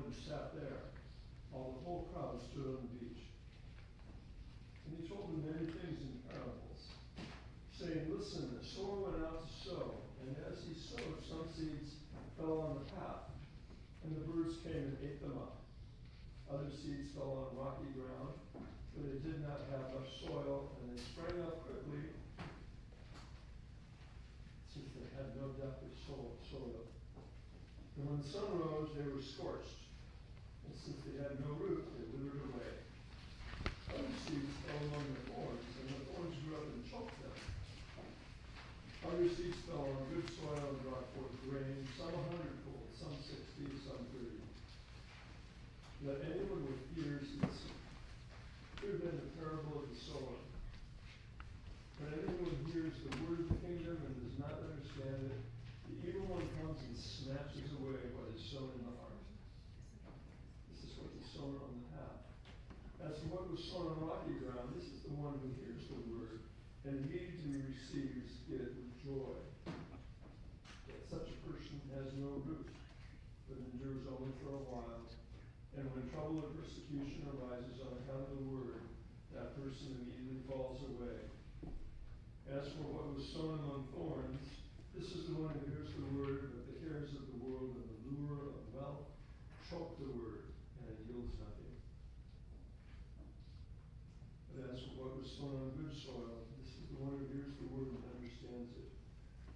village sat there, while the whole crowd stood on the beach. And he told them many things in parables, saying, listen, the sower went out to sow, and as he sowed, some seeds fell on the path, and the birds came and ate them up. Other seeds fell on rocky ground, where they did not have much soil, and they sprang up quickly, since they had no depth of soil. And when the sun rose, they were scorched, and since they had no root, they withered away. Other seeds fell among the thorns, and the thorns grew up and choked them. Other seeds fell on good soil and brought forth grain, some 100-fold, some 60, some 30. Let anyone with ears listen. Hear then the parable of the sower. When anyone hears the word of the kingdom and does not understand it, the evil one comes and snatches away what is sown in the heart. This is what is sown on the path. As for what was sown on rocky ground, this is the one who hears the word and immediately receives it with joy. Yet such a person has no root, but endures only for a while. And when trouble or persecution arises on account of the word, that person immediately falls away. As for what was sown among thorns, this is the one who hears the word, but the cares of the world and the lure of wealth choke the word, and it yields nothing. But as for what was sown on good soil, this is the one who hears the word and understands it,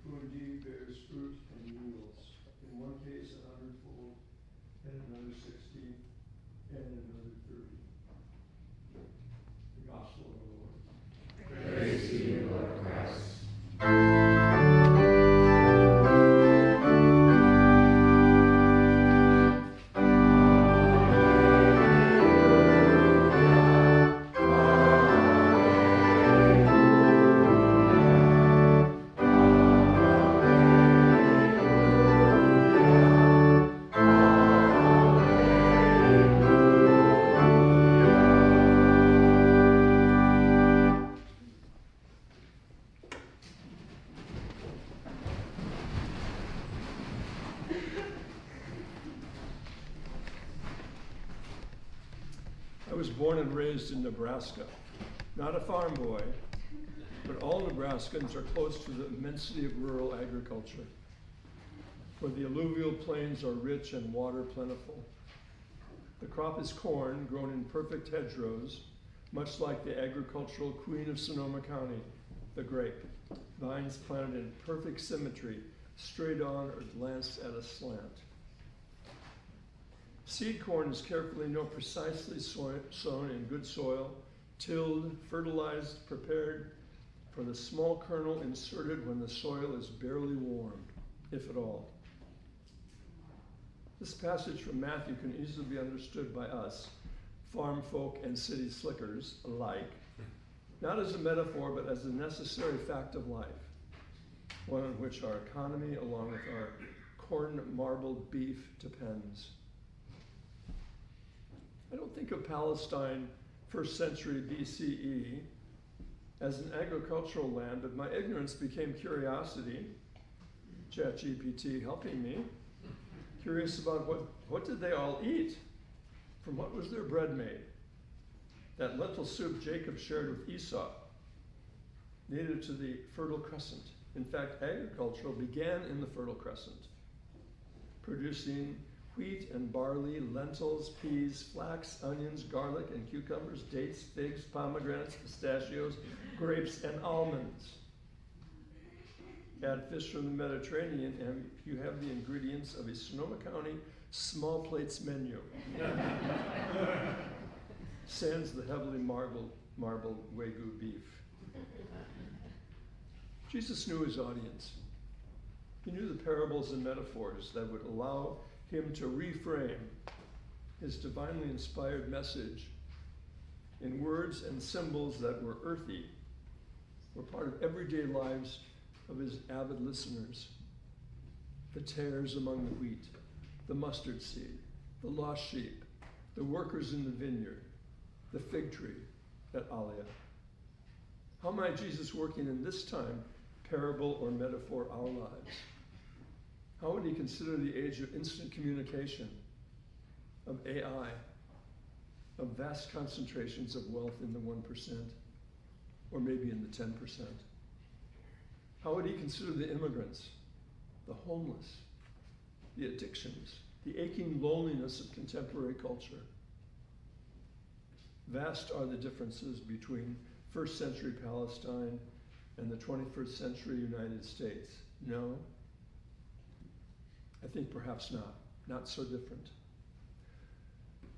who indeed bears fruit and yields, in one case 100-fold, and another 60, and another 30. The gospel of the Lord. Praise to you, Lord Christ. I was born and raised in Nebraska, not a farm boy, but all Nebraskans are close to the immensity of rural agriculture, where the alluvial plains are rich and water plentiful. The crop is corn grown in perfect hedgerows, much like the agricultural queen of Sonoma County, the grape, vines planted in perfect symmetry, straight on or glanced at a slant. Seed corn is carefully, precisely sown in good soil, tilled, fertilized, prepared for the small kernel inserted when the soil is barely warmed, if at all. This passage from Matthew can easily be understood by us, farm folk and city slickers alike, not as a metaphor, but as a necessary fact of life, one on which our economy, along with our corn-marbled beef, depends. I don't think of Palestine, 1st century BCE, as an agricultural land, but my ignorance became curiosity, ChatGPT helping me, curious about what did they all eat? From what was their bread made? That lentil soup Jacob shared with Esau, native to the Fertile Crescent. In fact, agriculture began in the Fertile Crescent, producing wheat and barley, lentils, peas, flax, onions, garlic, and cucumbers, dates, figs, pomegranates, pistachios, grapes, and almonds. Add fish from the Mediterranean, and you have the ingredients of a Sonoma County small plates menu. Sans the heavily marbled Wagyu beef. Jesus knew his audience. He knew the parables and metaphors that would allow him to reframe his divinely inspired message in words and symbols that were earthy, were part of everyday lives of his avid listeners. The tares among the wheat, the mustard seed, the lost sheep, the workers in the vineyard, the fig tree at Alia. How might Jesus working in this time, parable or metaphor, our lives? How would he consider the age of instant communication, of AI, of vast concentrations of wealth in the 1%, or maybe in the 10%? How would he consider the immigrants, the homeless, the addictions, the aching loneliness of contemporary culture? Vast are the differences between first century Palestine and the 21st century United States. No? I think perhaps not so different.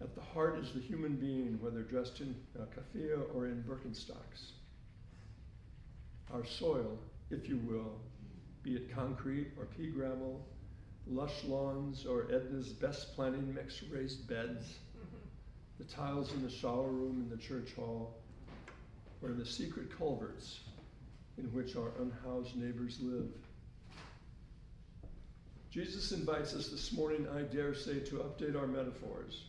At the heart is the human being, whether dressed in keffiyeh or in Birkenstocks. Our soil, if you will, be it concrete or pea gravel, lush lawns or Edna's best planning mix raised beds, the tiles in the shower room in the church hall, or the secret culverts in which our unhoused neighbors live. Jesus invites us this morning, I dare say, to update our metaphors.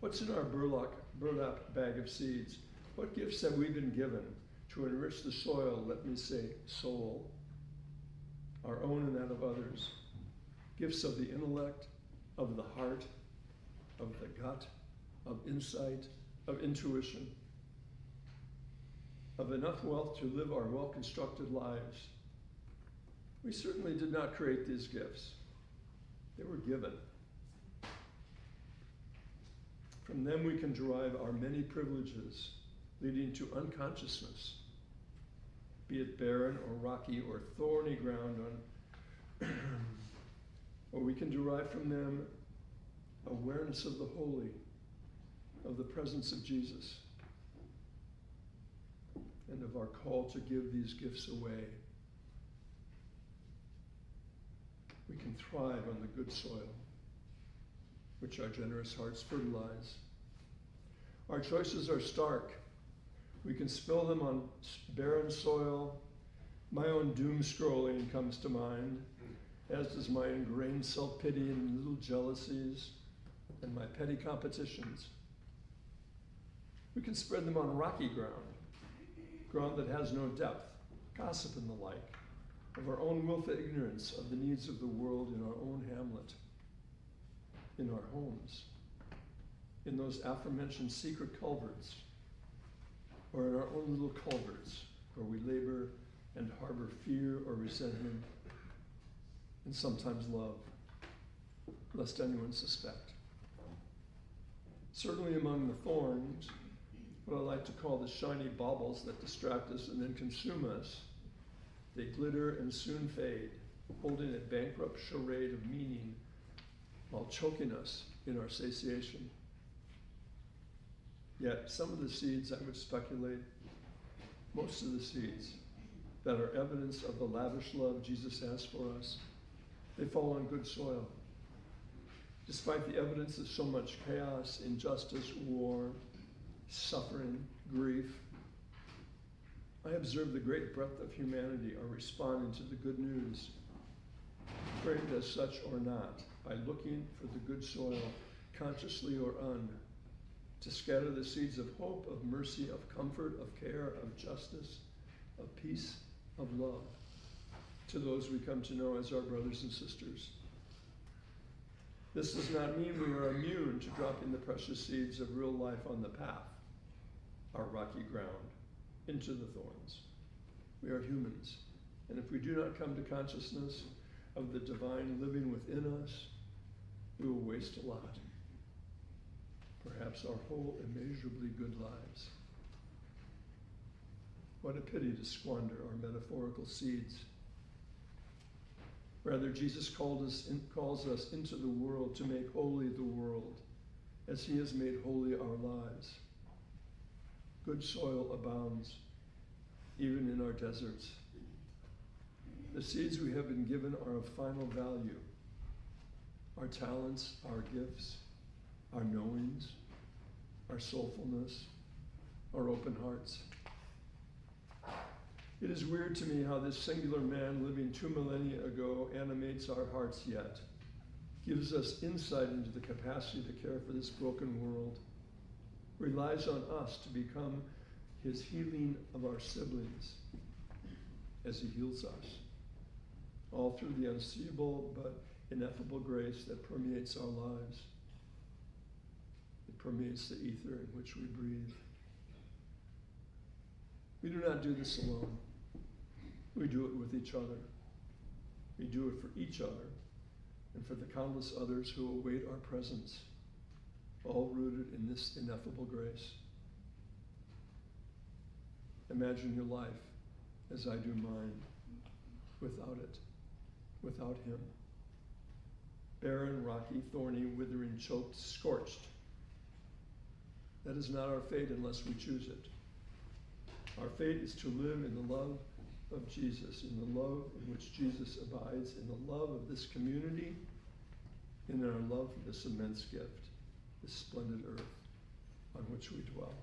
What's in our burlap bag of seeds? What gifts have we been given to enrich the soil, let me say, soul, our own and that of others? Gifts of the intellect, of the heart, of the gut, of insight, of intuition, of enough wealth to live our well-constructed lives. We certainly did not create these gifts. They were given. From them we can derive our many privileges, leading to unconsciousness, be it barren or rocky or thorny ground or we can derive from them awareness of the holy, of the presence of Jesus, and of our call to give these gifts away. We can thrive on the good soil, which our generous hearts fertilize. Our choices are stark. We can spill them on barren soil. My own doom scrolling comes to mind, as does my ingrained self-pity and little jealousies and my petty competitions. We can spread them on rocky ground that has no depth, gossip and the like, of our own willful ignorance of the needs of the world in our own hamlet, in our homes, in those aforementioned secret culverts, or in our own little culverts where we labor and harbor fear or resentment, and sometimes love, lest anyone suspect. Certainly among the thorns, what I like to call the shiny baubles that distract us and then consume us, they glitter and soon fade, holding a bankrupt charade of meaning while choking us in our satiation. Yet some of the seeds, I would speculate, most of the seeds that are evidence of the lavish love Jesus has for us, they fall on good soil. Despite the evidence of so much chaos, injustice, war, suffering, grief, I observe the great breadth of humanity are responding to the good news, framed as such or not, by looking for the good soil, consciously or to scatter the seeds of hope, of mercy, of comfort, of care, of justice, of peace, of love, to those we come to know as our brothers and sisters. This does not mean we are immune to dropping the precious seeds of real life on the path, our rocky ground, into the thorns. We are humans, and if we do not come to consciousness of the divine living within us, we will waste a lot, perhaps our whole immeasurably good lives. What a pity to squander our metaphorical seeds. Rather, Jesus calls us into the world to make holy the world, as he has made holy our lives. Good soil abounds, even in our deserts. The seeds we have been given are of final value. Our talents, our gifts, our knowings, our soulfulness, our open hearts. It is weird to me how this singular man living 2 millennia ago animates our hearts yet, gives us insight into the capacity to care for this broken world, relies on us to become his healing of our siblings as he heals us, all through the unseeable but ineffable grace that permeates our lives. It permeates the ether in which we breathe. We do not do this alone. We do it with each other. We do it for each other and for the countless others who await our presence, all rooted in this ineffable grace. Imagine your life as I do mine, without it, without him. Barren, rocky, thorny, withering, choked, scorched. That is not our fate unless we choose it. Our fate is to live in the love of Jesus, in the love in which Jesus abides, in the love of this community, and in our love for this immense gift, this splendid earth on which we dwell.